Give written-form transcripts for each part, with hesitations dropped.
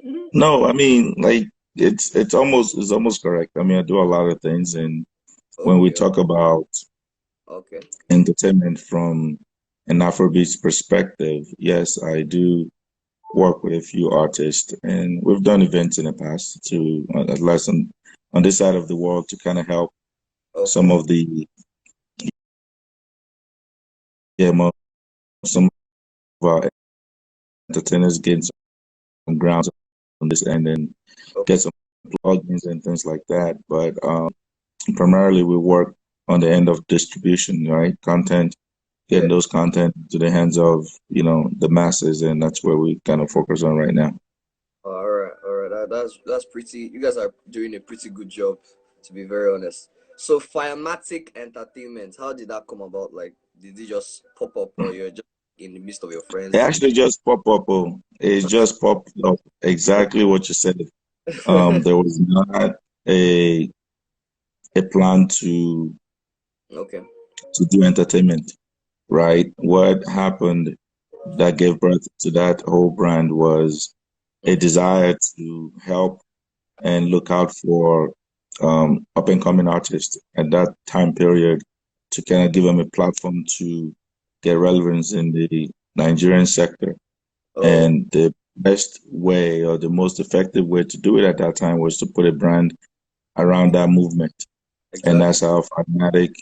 No, I mean, like it's almost correct. I mean, I do a lot of things, and when we Okay, talk about okay, entertainment from an Afrobeats perspective, yes, I do work with a few artists, and we've done events in the past to, at least on this side of the world, to kind of help some okay. of the, yeah, some of our entertainers gain some grounds on this end and get Okay. some plugins and things like that. But primarily, we work on the end of distribution, right? Content, Yeah. getting those content to the hands of, the masses, and that's where we kind of focus on right now. All right, all right. That's pretty. You guys are doing a pretty good job, to be very honest. So, Firematic Entertainment, how did that come about? Like, did it just pop up, or you're just in the midst of your It friends? actually just popped up. Oh, it just popped up exactly what you said. There was not a a plan Okay. to do entertainment, right? What happened that gave birth to that whole brand was a Mm-hmm. desire to help and look out for up and coming artists at that time period, to kind of give them a platform to get relevance in the Nigerian sector. Oh, And the best way, or the most effective way to do it at that time, was to put a brand around that movement. And exactly. that's how Firematic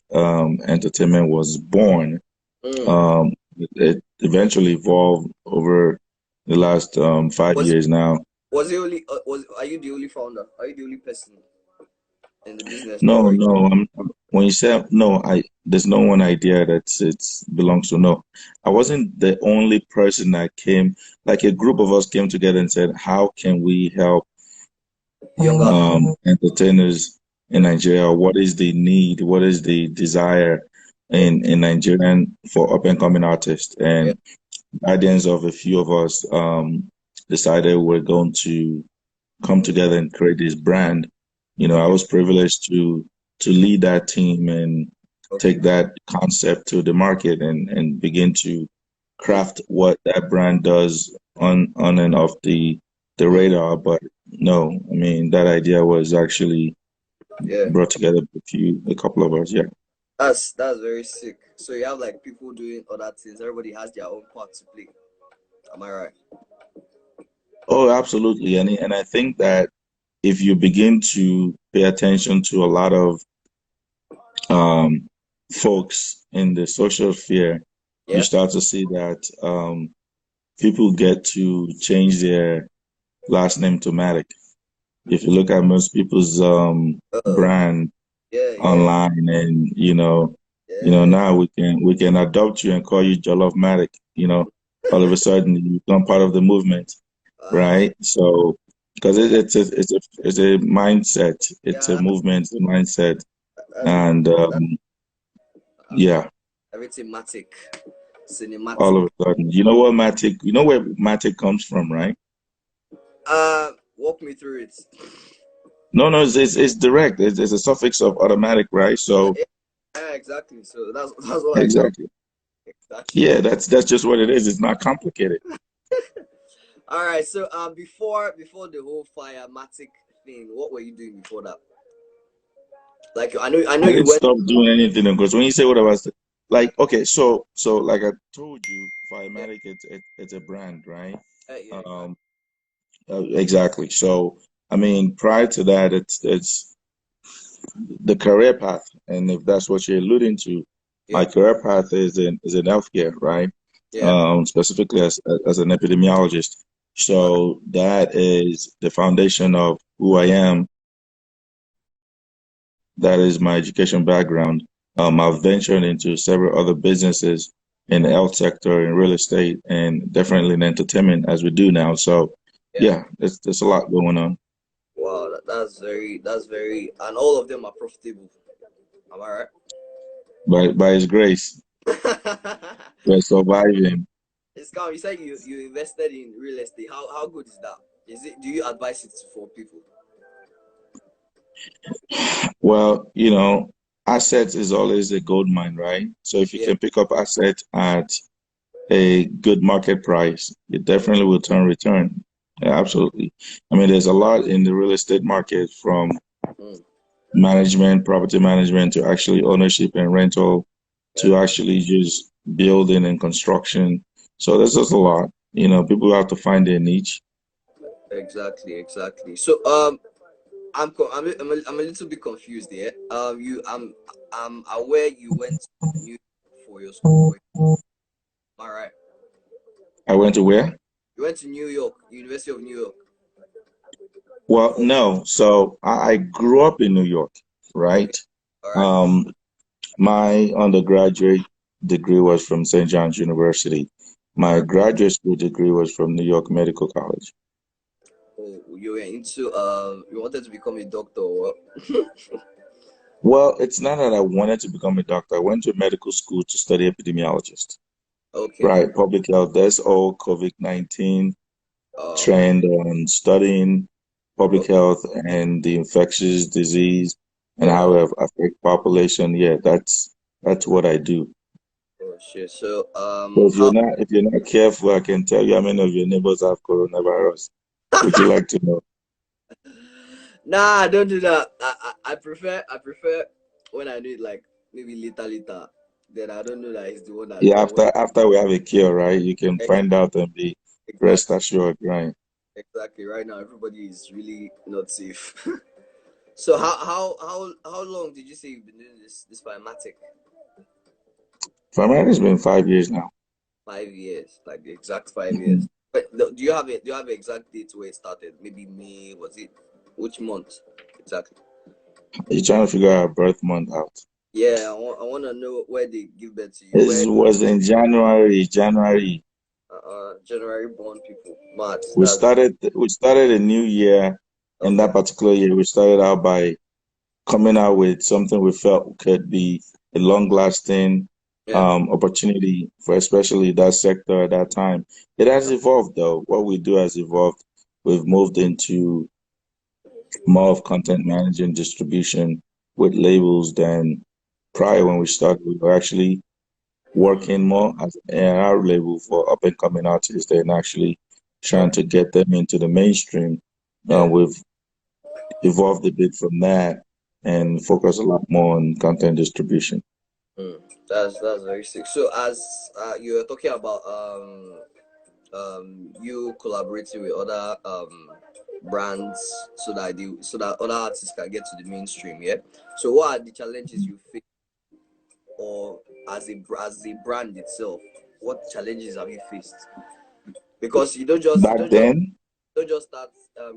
Entertainment was born. Mm. Um, it eventually evolved over the last five Was years now. was he only was are you the only founder? Are you the only person in the business, No, or no. When you say no, there's no one idea that it belongs to. No, I wasn't the only person that came. Like, a group of us came together and said, "How can we help younger? entertainers in Nigeria? What is the need? What is the desire Okay. in Nigerian for up and coming artists?" Yeah. And guidance of a few of us decided we're going to come together and create this brand. I Okay. was privileged to lead that team and Okay. take that concept to the market, and begin to Mm. craft what that brand does on and off the Mm. radar. But no, I mean, that idea was actually Yeah. brought together a couple of us. Yeah. That's very sick. So you have like people doing other things. Everybody has their own part to play. Am I right? Oh, absolutely. And I think that if you begin to pay attention to a lot of um, folks in the social sphere, you Yeah. start to see that people get to change their last name to Matic. If you look at most people's Oh. brand Yeah. Yeah. online, and Yeah. now we can adopt you and call you Jollof Matic. All of a sudden you become part of the movement, Wow. right? So, because it's a mindset, it's a Yeah. movement, it's a mindset, That's really and that, yeah. everything matic, cinematic. All of a sudden. You know what Matic, you know where Matic comes from, right? Walk me through it. No, no, it's direct. It's a suffix of automatic, right? So Yeah, yeah, exactly. So that's what I thought. exactly. Exactly. Yeah, that's just what it is. It's not complicated. All right. So before the whole firematic thing, what were you doing before that? Like I know I you didn't went. stop doing anything, because when you say what I was like, okay, so like I told you, Yeah, Firematic, it's a brand, right? yeah, exactly. Um, exactly. So I mean, prior to that, it's the career path, and if that's what you're alluding to, Yeah, my career path is in healthcare, right? yeah. Specifically as an epidemiologist. All right. So that is the foundation of who I am. That is my education background. I've ventured into several other businesses in the health sector, in real estate, and definitely in entertainment, as we do now. So Yeah. yeah, there's a lot going on. Wow, that's very, and all of them are profitable. Am I By His grace, right? we're surviving. It's calm. You said you invested in real estate. How good is that? Is it? Do you advise it for people? Well, assets is always a gold mine, right? So if you Yeah. can pick up assets at a good market price, it definitely will turn return. Yeah, absolutely. I mean, there's a lot in the real estate market from Mm. management, property management to actually ownership and rental Yeah, to actually just building and construction. So there's just a lot. People have to find their niche. exactly, exactly. So I'm a little bit confused here. I'm aware you went to New York for your school. Am I right? I went to where? You went to New York, University of New York. Well, Oh, no. So I grew up in New York, okay. right? All right. Um, my undergraduate degree was from St. John's University. All My right. graduate school degree was from New York Medical College. Oh, you were into you wanted to become a doctor or what? Well, it's not that I wanted to become a doctor. I went to medical school to study epidemiologist. Okay. Right, public health. That's all COVID-19 Oh, trend on studying public okay. health and the infectious disease and how Oh, it affect population. Yeah, that's what I do. oh shit. So So how? if you're not careful, I can tell you how many of your neighbors have coronavirus. Would you like to know? Nah, don't do that. I prefer when I do it like maybe later. Then I don't know that he's the one that Yeah, got what. after we have a cure, right? You can find Exactly. out and be rest Exactly. assured, right? Exactly. Right now, everybody is really not safe. So how long did you say you've been doing this Firematic? Firematic has been 5 years now. 5 years, like the exact 5 years. Mhm. But do you have an exact date where it started? Maybe May, was it? Which month exactly? You're trying to figure out birth month out. Yeah, I want to know where they give birth to you. This Where was in January. January born people. Mad. We That's really started a new year, and okay. that particular year we started out by coming out with something we felt could be a long-lasting Yeah. opportunity for especially that sector at that time. It has evolved though. What we do has evolved. We've moved into more of content managing distribution with labels than prior Okay. when we started. We were actually Mm, working more as an A&R label for up and coming artists and actually trying yeah. to get them into the mainstream. Yeah. We've evolved a bit from that and focus a lot more on content distribution. Mm, that's very sick. So as you were talking about you collaborating with other brands so that other artists can get to the mainstream, yeah. So what are the challenges you face, or as a brand itself, what challenges have you faced? Because you don't just you Back don't just then, don't just start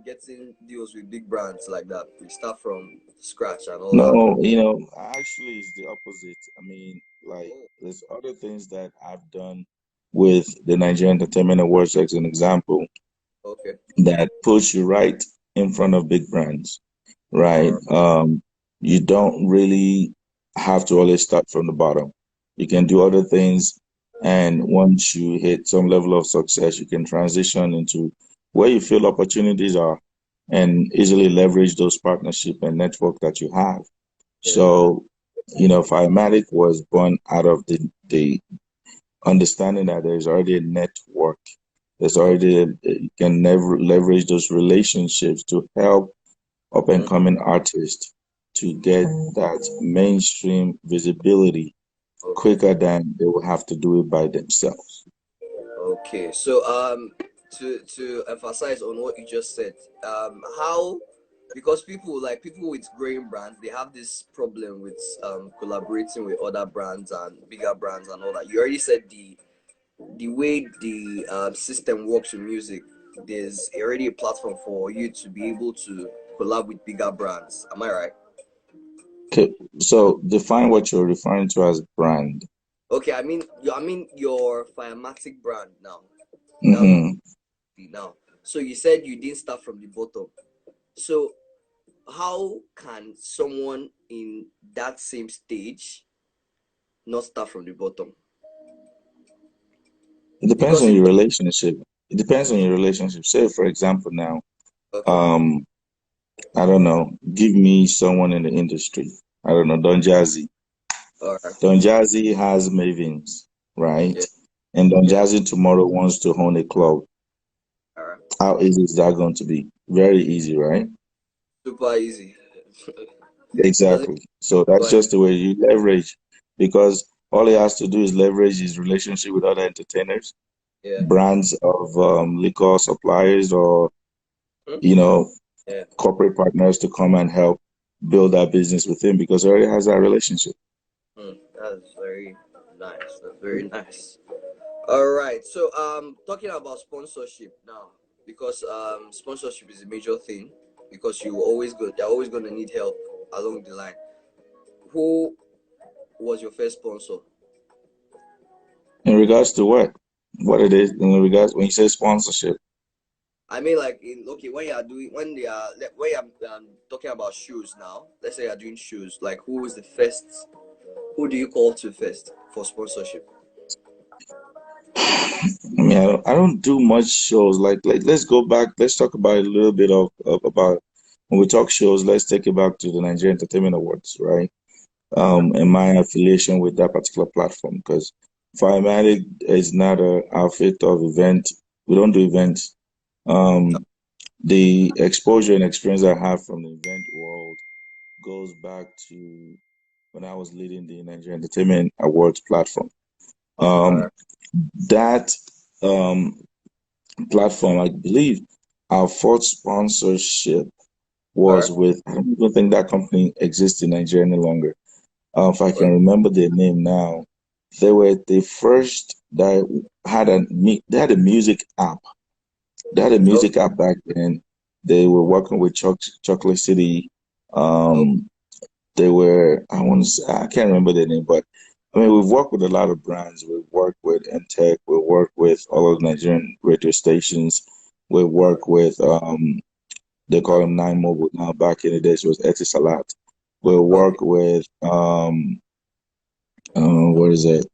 getting deals with big brands like that. You start from scratch and all that. no, actually it's the opposite. I mean, like Oh, there's other things that I've done with the Nigerian Entertainment Awards, as an example, okay. that puts you right in front of big brands, right? Or You don't really have to always start from the bottom. You can do other things, and once you hit some level of success, you can transition into where you feel opportunities are and easily leverage those partnership and network that you have. yeah. So, Firematic was born out of the understanding that there's already a network. There's Okay. already you can never leverage those relationships to help up and Mm, coming artists to get that mainstream visibility okay. quicker than they will have to do it by themselves. Okay, so to emphasize on what you just said, how because people with growing brands, they have this problem with collaborating with other brands and bigger brands and all that. You already said the way the system works with music, there's already a platform for you to be able to collab with bigger brands. Am I right? Okay, so define what you're referring to as brand. Okay, I mean your Firematic brand now. That's what Hmm. now. So you said you didn't start from the bottom. So how can someone in that same stage not start from the bottom? It depends Because on if your relationship. It depends on your relationship. Say, for example, now, okay, um, I don't know, give me someone in the industry. I don't know, Don Jazzy. all right, Don Jazzy has Mavens, right? yeah, And Don yeah, Jazzy tomorrow wants to own a club. all right, How easy is that going to be? Very easy, right? Super easy. Doesn't Exactly. So that's but just the way you leverage, because all he has to do is leverage his relationship with other entertainers, yeah. brands of liquor suppliers, or Hmm? you know, Yeah. corporate partners to come and help build that business with him because he already has that relationship. That's very nice. That's very nice. All right. So talking about sponsorship now, because sponsorship is a major thing because you're always gonna need help along the line. Who was your first sponsor? In regards to what? What it is in regards when you say sponsorship. I mean, like in okay, when you are doing when you are talking about shoes now. Let's say you're doing shoes. Like, who is the first? Who do you call to first for sponsorship? I mean, I don't do much shows. Like let's go back. Let's talk about a little bit of about when we talk shows. Let's take it back to the Nigerian Entertainment Awards, right? Okay. And my affiliation with that particular platform because Firematic is not a outfit of event. We don't do events. Um, the exposure and experience I have from the event world goes back to when I was leading the Nigerian Entertainment Awards platform. All Um, right. that um, platform, I believe, our fourth sponsorship All was right. with, I don't even think that company exists in Nigeria any longer. If I can Okay. remember their name now, they were the first that they had a music app. They had a music Okay. app back then. They were working with Chocolate City. Okay. Um, they were I want to say, I can't remember their name, but I mean we've worked with a lot of brands. We've worked with Tech. We work with all of the Nigerian radio stations. We work with they call them Nine Mobile now. Back in the days it was Etisalat. We Okay. work with what is it?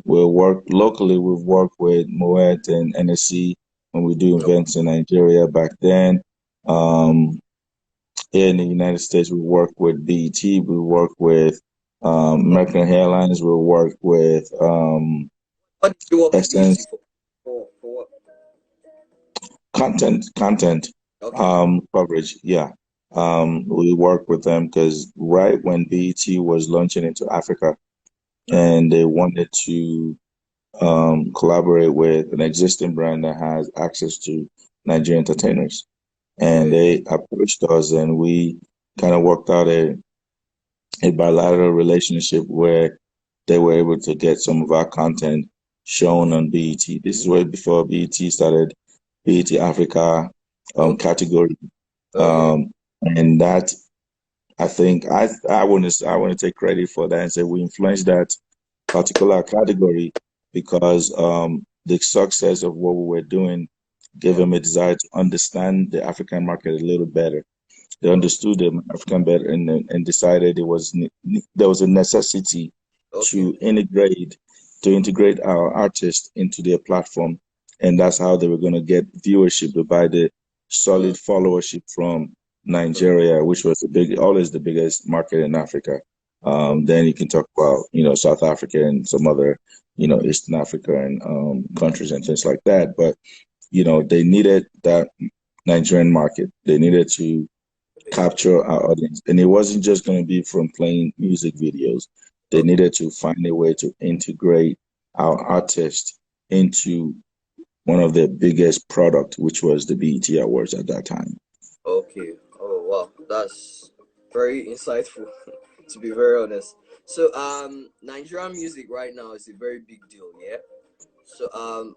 We work locally. We've worked with Moet and NSC when we do Okay. events in Nigeria back then. Um, Here in the United States, we work with BET. We work with American Airlines. We work with What did you work with BET Essence for? For what? content Okay. coverage. Yeah, we work with them because right when BET was launching into Africa, Okay. and they wanted to collaborate with an existing brand that has access to Nigerian entertainers. And Okay. they approached us, and we kind of worked out a bilateral relationship where they were able to get some of our content shown on BET. This is way before BET started BET Africa Okay. category. Oh yeah. Um, and that I think I want to take credit for that and say we influenced that particular category because the success of what we were doing gave Yeah. them a desire to understand the African market a little better. They Okay. understood the African better and decided there was a necessity Okay. to integrate our artists into their platform, and that's how they were going to get viewership by the Mm, solid followership from mm, Nigeria, which was always the biggest market in Africa. okay. Then you can talk about South Africa and some other Eastern Africa and countries and things like that, but they needed that Nigerian market. They needed to capture our audience. And it wasn't just going to be from playing music videos. They Okay. needed to find a way to integrate our artists into one of their biggest product, which was the BET Awards at that time. Okay. Oh wow, that's very insightful. To be very honest. So Nigerian music right now is a very big deal. Yeah. So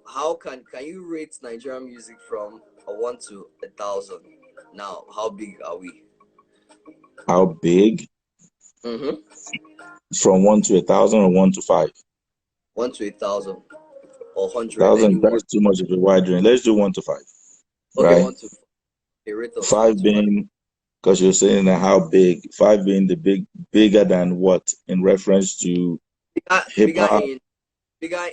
how can you rate Nigerian music from a 1 to 1,000? Now, how big are we? How big? Mm-hmm. From 1 to 1,000 or 1 to 5? 1 to 1,000 or 100, Thousand, anyone. that's too much of a wide range. Let's do 1 to 5, Okay, right? 1 to 5. Okay, rate us one Five to five. being because you're saying that how big, five being the bigger than what in reference to Bigger, hip hop. bigger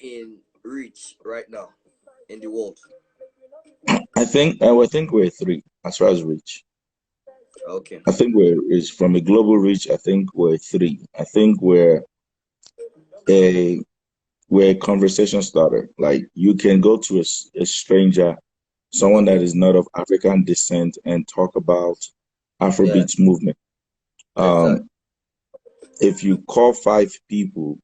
in reach right now in the world. I think we're 3 as far as reach. Okay. I think we're is from a global reach. I think we're 3. I think a we're a conversation starter. Like you can go to a stranger someone that Okay. is not of African descent and talk about Yeah. Afrobeats movement. Exactly. Um, if you call five people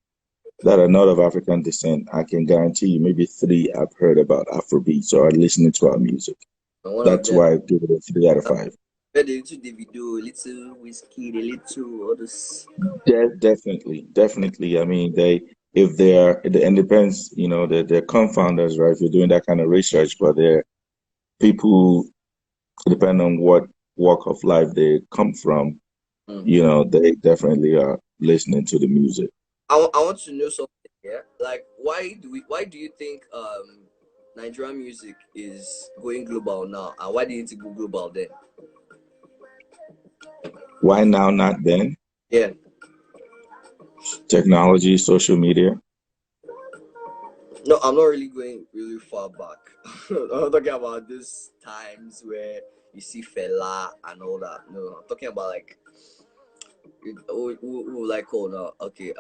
that are not of African descent, I can guarantee you maybe three have heard about Afrobeats or are listening to our music. And one of That's them, why I give it a 3 out of 5. the little Davido, little whiskey, the little others. Definitely, definitely. I mean, if they are, and it depends, they're confounders, right? If you're doing that kind of research, but they're people, depending on what walk of life they come from, Mm-hmm. they definitely are listening to the music. I want to know something here. Like, why do you think Nigerian music is going global now, and why didn't it go global then? Why now, not then? Yeah. Technology, social media. No, I'm not really going really far back. I'm talking about these times where you see fella and all that. No, I'm talking about like who like call now. Okay,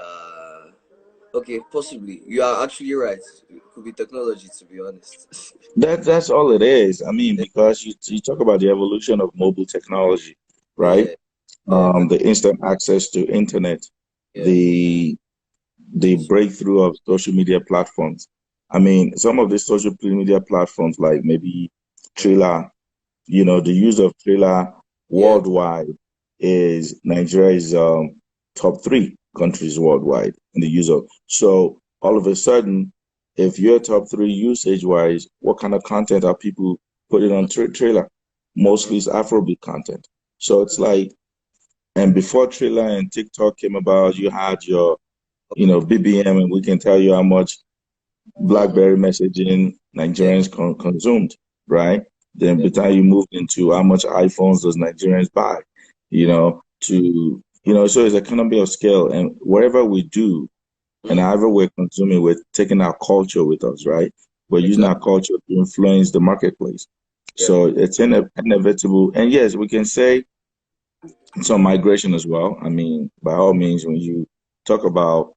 okay, possibly. You are actually right. It could be technology, to be honest. That's all it is. I mean, because you talk about the evolution of mobile technology, right? Yeah, yeah, exactly. The instant access to internet, Yeah. the breakthrough of social media platforms. I mean, some of the social media platforms, like maybe Mm. Triller, the use of Triller Yeah. worldwide is Nigeria's top three countries worldwide in the use of. So all of a sudden, if you're top three usage wise, what kind of content are people putting on Triller? Mostly it's Afrobeat content. So it's like, and before Triller and TikTok came about, you had your BBM, and we can tell you how much Mm-hmm. BlackBerry messaging Yeah. Nigerians consumed, right? Then Yeah. by the time you moved into how much iPhones does Nigerians buy, so it's economy of scale. And wherever we do and Mm. however we're consuming, we're taking our culture with us, right? We're using Exactly. our culture to influence the marketplace. Yeah. So it's inevitable. And yes, we can say some migration as well. I mean, by all means, when you talk about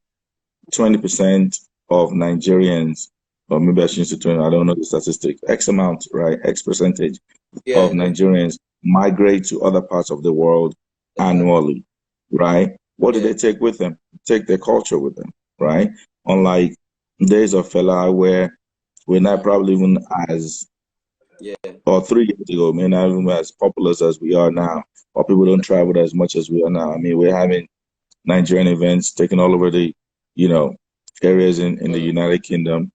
20% of Nigerians, or maybe I Mm. should say 20, I don't know the statistics, X amount, right? X percentage Yeah. of Yeah. Nigerians migrate to other parts of the world Exactly. annually, right? What do Yeah. they take with them? Take their culture with them, right? Unlike days of fella where we're not Mm-hmm. probably even as, Yeah. or 3 years ago, we're not even as popular as we are now, or people don't travel as much as we are now. I mean, we're having Nigerian events taken all over the, you know, areas in the Mm. United Kingdom.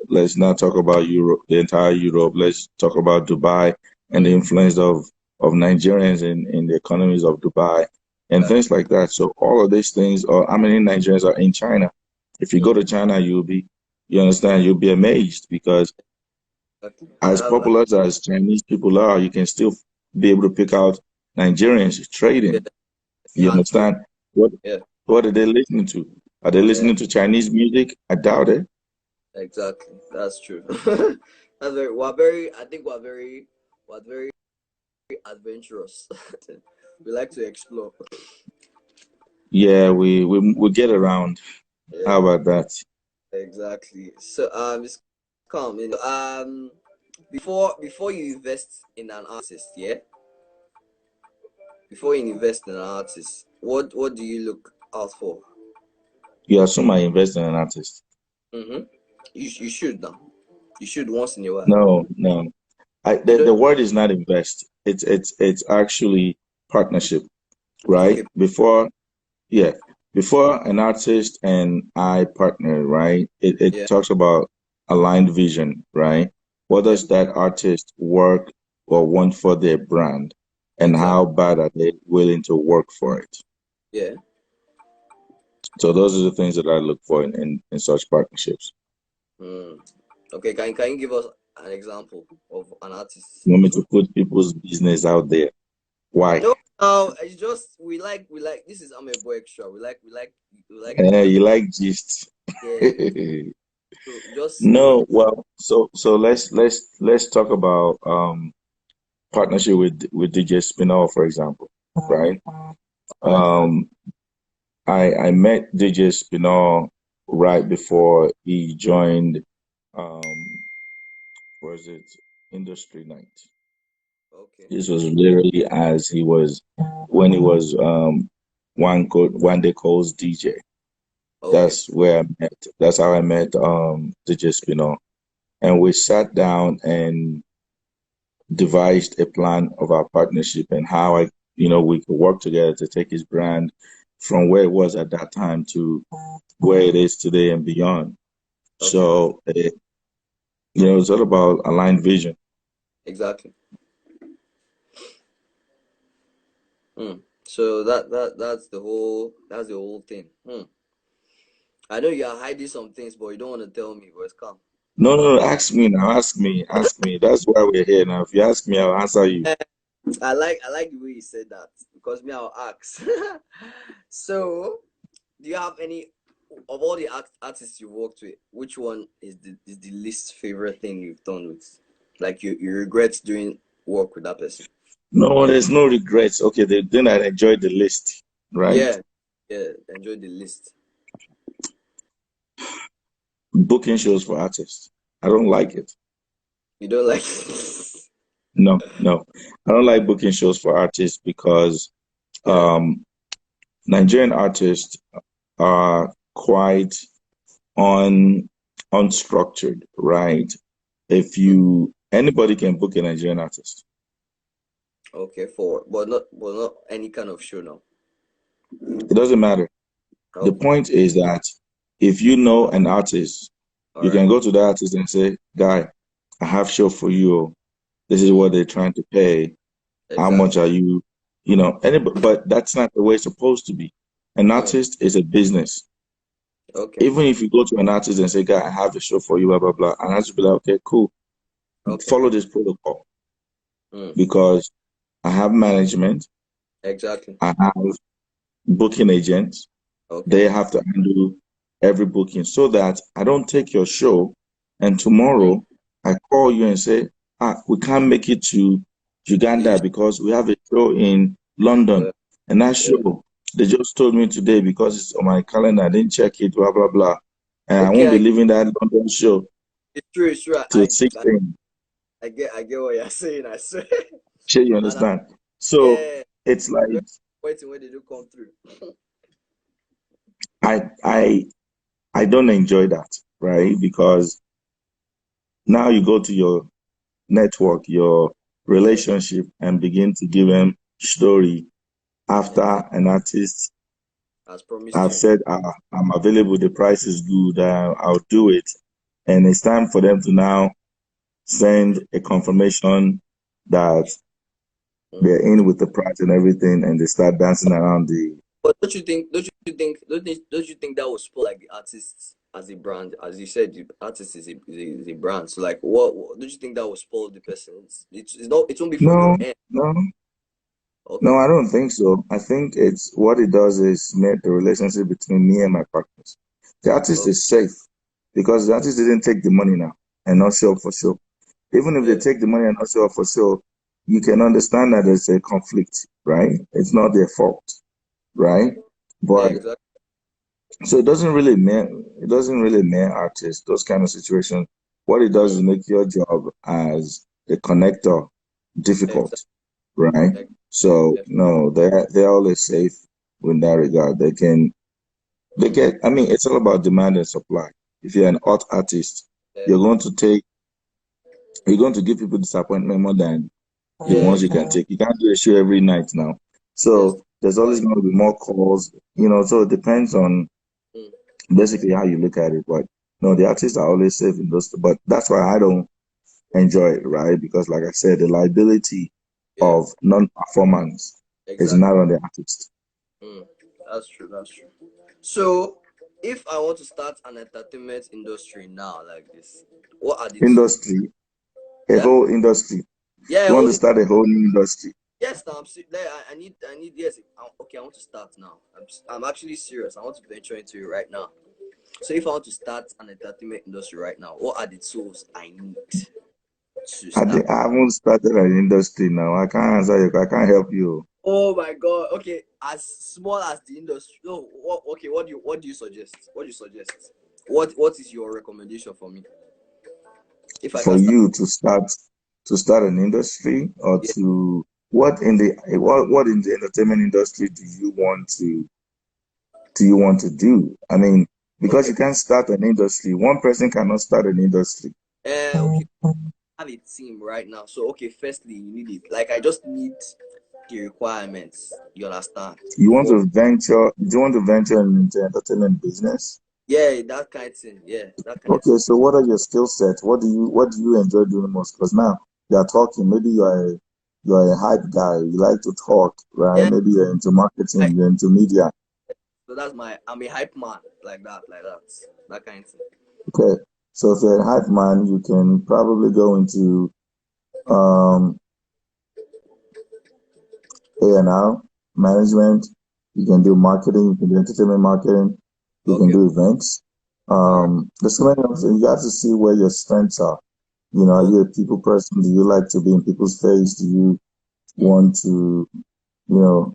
Let's not talk about Europe, the entire Europe. Let's talk about Dubai and the Mm. influence of Nigerians in the economies of Dubai and things Exactly. like that. So all of these things, or how many Nigerians are in China? If you go Mm. to China, you understand, you'll be amazed because Exactly. as popular as Chinese people are, you can still be able to pick out Nigerians Yeah. trading. It's You hard to. understand? What Yeah. what are they listening to? Are they Yeah. listening to Chinese music? I doubt it. Exactly. That's true. That's very. We're very. I think we're very adventurous. We like to explore. Yeah, we get around. Yeah. How about that? Exactly. So it's calm. Before you invest in an artist, yeah. Before you invest in an artist, what do you look out for? You assume I invest in an artist. Mm-hmm. You should now. You should once in a while. No, no. You The don't. word is not invest. It's actually partnership, Okay. right? Yeah, before an artist and I partner, right? It Yeah. talks about aligned vision, right? What Yeah. does that artist work or want for their brand, and Exactly. how bad are they willing to work for it? Yeah. So those are the things that I look for in such partnerships. Mm. Okay. Can you give us an example of an artist? You want me to put people's business out there? Why? No. It's just we like. This is I'm a boy extra. We like You like gist. yeah. So just No, well, so let's talk about partnership with DJ Spinall, for example, right? all right. Um, I met DJ Spinall right before he joined, um, what is it? industry night. Okay. This was literally as he was when he was one day calls DJ. Okay. That's where I met. That's how I met DJ Spino, and we sat down and devised a plan of our partnership and how we could work together to take his brand from where it was at that time to where it is today and beyond. Okay. So, it's all about aligned vision. Exactly. So that's the whole thing. I know you are hiding some things, but you don't want to tell me, but it's calm. No, no, no, ask me now. Ask me. That's why we're here now. If you ask me, I'll answer you. I like the way you said that because me, I'll ask. So, do you have any of all the artists you worked with? Which one is the least favorite thing you've done with? Like you regret doing work with that person? No, there's no regrets. Okay, then I enjoyed the list, right? Yeah, yeah. Enjoy the list. Booking shows for artists. I don't like it. You don't like? No, no. I don't like booking shows for artists because Yeah. um, Nigerian artists are quite un unstructured, right? If Mm, anybody can book a Nigerian artist. okay. But not any kind of show now. It doesn't matter. The Okay. point is that if you know an artist, All you right. can go to the artist and say, "Guy, I have show for you. This is Mm, what they're trying to pay. How much exactly. are you?" But that's not the way it's supposed to be. An Mm, artist is a business. okay. Even if you go to an artist and say, "Guy, I have a show for you," blah blah blah, and I just be like, "Okay, cool. Okay. Follow this protocol Mm, because I have management, exactly. I have booking agents. Okay. They have to handle every booking so that I don't take your show and Mm, tomorrow I call you and say, we can't make it to you, Uganda because we have a show in London. yeah, And that yeah. show, they just told me today because it's on my calendar. I didn't check it, blah, blah, blah. And I Okay. won't be leaving that London show It's true. It's true. till 16. I get what you're saying. I swear. Sure, you And understand? So yeah, it's I'm like very waiting when they do come through. I I I don't enjoy that, right? Because now you go to your network, your Yeah. relationship, and begin to give them story after Exactly. an artist As promised have you. said, I'm available, the price is good, I'll do it. And it's time for them to now send a confirmation that Mm. they're in with the price and everything, and they start dancing around the. But don't you think that will spoil like the artist as a brand? As you said, the artist is a brand. So like what don't you think that will spoil the person? It's not it won't be from your No, end. no, no, Okay. I don't think so. I think it's what it does is make the relationship between me and my partners. The artist Okay. is safe because the artist didn't take the money now and not show up for show. Even if they Yeah. take the money and not show up for show, you can understand that there's a conflict, right? It's not their fault, right? Yeah, But exactly. so it doesn't really mean artists, those kind of situations. What it does Mm. is make your job as the connector difficult, Exactly. right? So Exactly. no, they're always safe in that regard. They Mm. get I mean it's all about demand and supply. If you're an art artist, Yeah. you're going to take you're going to give people disappointment more than the Yeah. ones you can take. You can't do a show every night now. Yes. So there's always Why? going to be more calls. So it depends on Mm. basically how you look at it. But no, the artists are always safe in those. But that's why I don't enjoy it, right? Because like I said, the liability Yeah. of non-performance is Exactly. not on the artist. Mm. That's true. That's true. So, if I want to start an entertainment industry now, like this, what are the tools? Industry, a Yeah, whole industry. yeah. You want to Only start a whole new industry yes. Now like, I need. Yes. Okay, I want to start now. I'm actually serious. I want to venture into it right now. So, if I want to start an entertainment industry right now, what are the tools I need to start? I haven't started an industry now. I can't answer you. I can't help you. Oh my God. Okay, as small as the industry. No. What? Okay. What do you suggest? What do you suggest? What is your recommendation for me if I For can start? you to start. to start an industry, or Yeah. to what in the entertainment industry do you want to do? I mean, because Okay. you can't start an industry. One person cannot start an industry. Okay. I have a team right now. So okay, firstly, you need it. Like I just need the requirements. You understand? Before, Do you want to venture into entertainment business? yeah, that kind of thing. Yeah, that kind of Okay, thing. so what are your skill sets? What do you enjoy doing most? Because now you are talking, maybe you're a hype guy, you like to talk, right? Yeah. Maybe you're into I, marketing, you're into media. so that's my. I'm a hype man. That kind of thing. Okay. So if you're a hype man, you can probably go into um A&R management, you can do marketing, you can do entertainment marketing, you can Okay. do events. All right. There's so many options. You have to see where your strengths are. You know, are Okay. you a people person? Do you like to be in people's face? Do you Mm, want to, you know,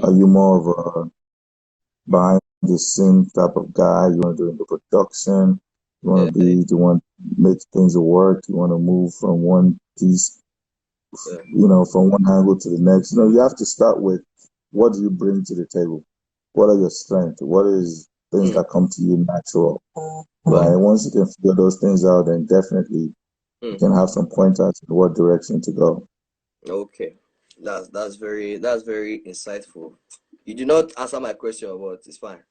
are mm, you more of a behind the scene type of guy? You want to do the production? You want to yeah. be the one make things work? You want to move from one piece, Yeah. from one angle to the next? You have to start with what do you bring to the table? What are your strengths? What is things Mm, that come to you natural, okay. right? Once you can figure those things out, then definitely you Mm, can have some pointers in what direction to go. okay. That's very insightful. You did not answer my question, but it's fine.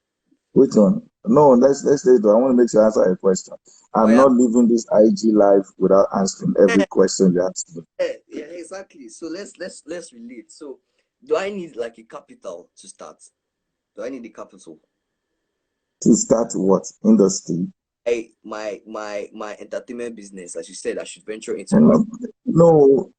Which one? No, let's stay though. I want to make sure I answer your question. Oh I'm yeah. not living this IG life without answering every Yeah, question you ask me. yeah, exactly. So let's relate. So do I need like a capital to start? Do I need the capital? To start what? Industry? My entertainment business, as you said, I should venture into No, market. no,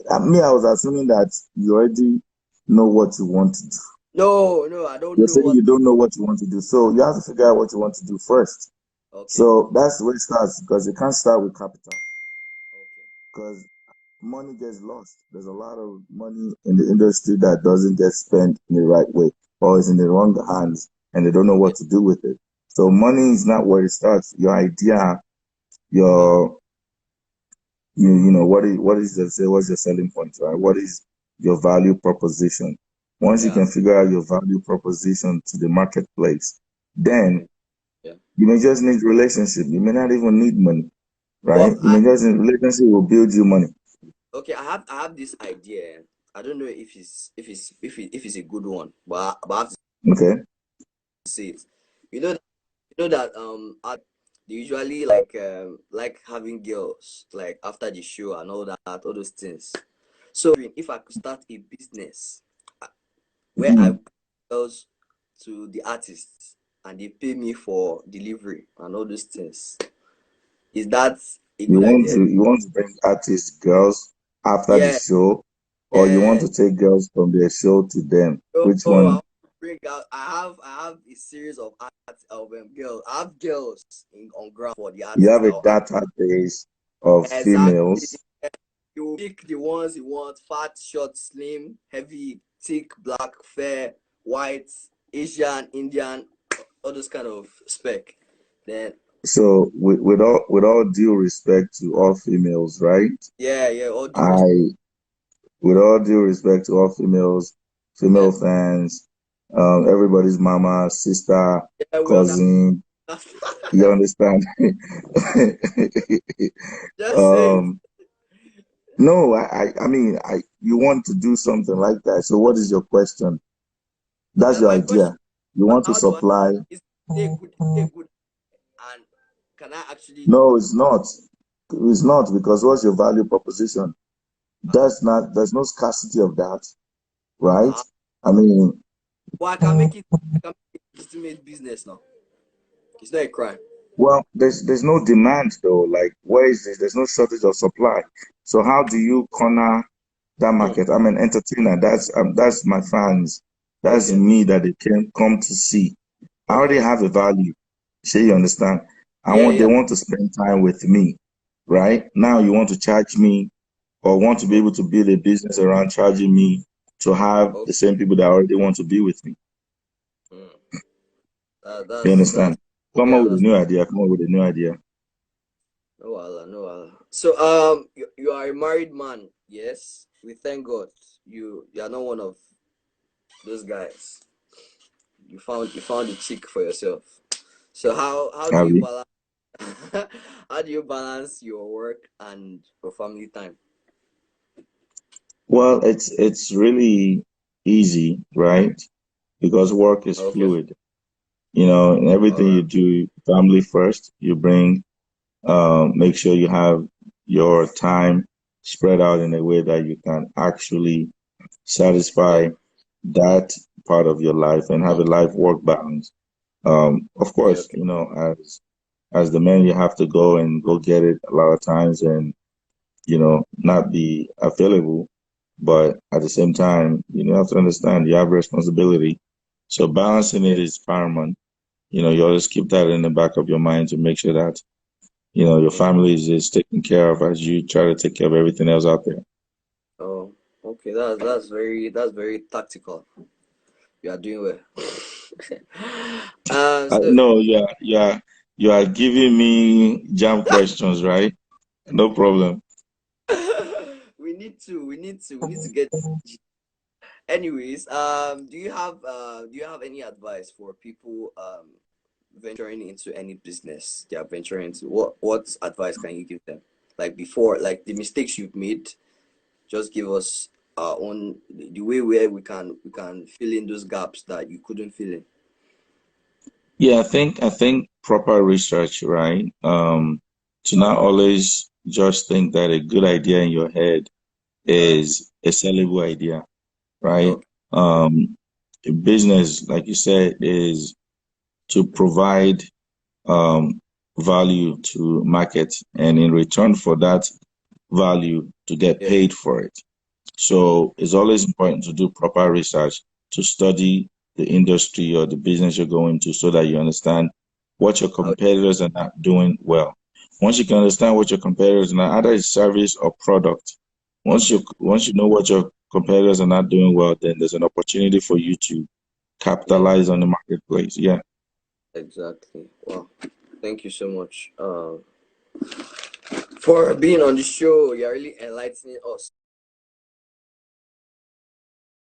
I was assuming that you already know what you want to do. No, no, I don't You're know saying what. you don't know what you want to do. So you have to figure out what you want to do first. Okay, So that's where it starts because you can't start with capital okay, because money gets lost. There's a lot of money in the industry that doesn't get spent in the right way or is in the wrong hands and they don't know yeah, what to do with it. So money is not where it starts. Your idea, mm, your what's your selling point, right? What is your value proposition? Once you yeah, can figure out your value proposition to the marketplace, then yeah. you may just need relationship. You may not even need money, right? But You may just need relationship will build you money. okay, I have this idea. I don't know if it's a good one, but I have to Okay. say it. You know, they usually like having girls like after the show and all that, all those things. So if I could start a business where I Mhm. bring girls to the artists and they pay me for delivery and all those things, is that a You good want idea? to you want to bring artists, girls after the Yeah, show, or you want yeah. to take girls from their show to them? So Which I one? bring out. I have a series of girls. I have girls on ground for the You artists have a now. database of Exactly. females. You pick the ones you want: fat, short, slim, heavy, thick, black, fair, white, Asian, Indian, all those kind of spec. Then So with all due respect to all females, right? yeah, yeah, all the rest. I with all due respect to all females, Yeah, female fans, everybody's mama, sister, yeah, we understand. cousin, you understand? Just say it. um, no, I mean, you want to do something like that. So what is your question? That's your My question: idea. You want to how do I? supply? Is it a good and can I actually No, do? it's not. It's not because what's your value proposition? Uh, There's no scarcity of that, right? uh, I mean, well, I can make it legitimate business now. It's not a crime. well, there's no demand though. Like, where is this? There's no shortage of supply. So how do you corner that Hmm. market? I'm an entertainer. That's my fans. That's Okay. me that they can come to see. I already Okay. have a value. Sure, you understand? Yeah. They Yeah. want to spend time with me, right? Now you want to charge me or want to be Oh, able to build a business around charging me to have oh, the same people that already want to be with me. hmm. You That's understand? Come yeah. up I with a understand. new idea. Come up with a new idea. No, Allah, no, Allah. So you are a married man, yes. We thank God. You are not one of those guys. You found a chick for yourself. So how do Have you you? balance how do you balance your work and your family time? Well, it's really easy, right? Because work is Okay. fluid. You know, in All everything right. you do, family first. You bring, make sure you have your time spread out in a way that you can actually Yeah. satisfy that part of your life and have a life work balance. Of Okay, course, okay. you know, as the man, you have to go and go get it a lot of times and, you know, not be available. But at the same time, you have to understand you have responsibility. So balancing Yeah. it is paramount. You know, you always keep that in the back of your mind to make sure that, your Mm. family is taken care of as you try to take care of everything else out there. Oh, okay. That's very tactical. You are doing well. So No, you are giving me jam questions, right? No problem. we need to get. Anyways, do you have any advice for people venturing into any business they are venturing into? What advice can you give them? Like before, like the mistakes you've made, just give us our own the way where we can fill in those gaps that you couldn't fill in. Yeah, I think proper research, right? To not always just think that a good idea in your head Uh, is a sellable idea, right? okay. Um, Business, like you said, is to provide um, value to market, and in return for that value, to get Yeah. paid for it. So it's always important to do proper research, to study the industry or the business you're going to, so that you understand what your How, competitors are not doing well. Once you can understand what your competitors are not, either it's service or product, once you know what your competitors are not doing well, then there's an opportunity for you to yeah. capitalize on the marketplace. Yeah. Exactly. Wow. Thank you so much for being on the show. You're really enlightening us.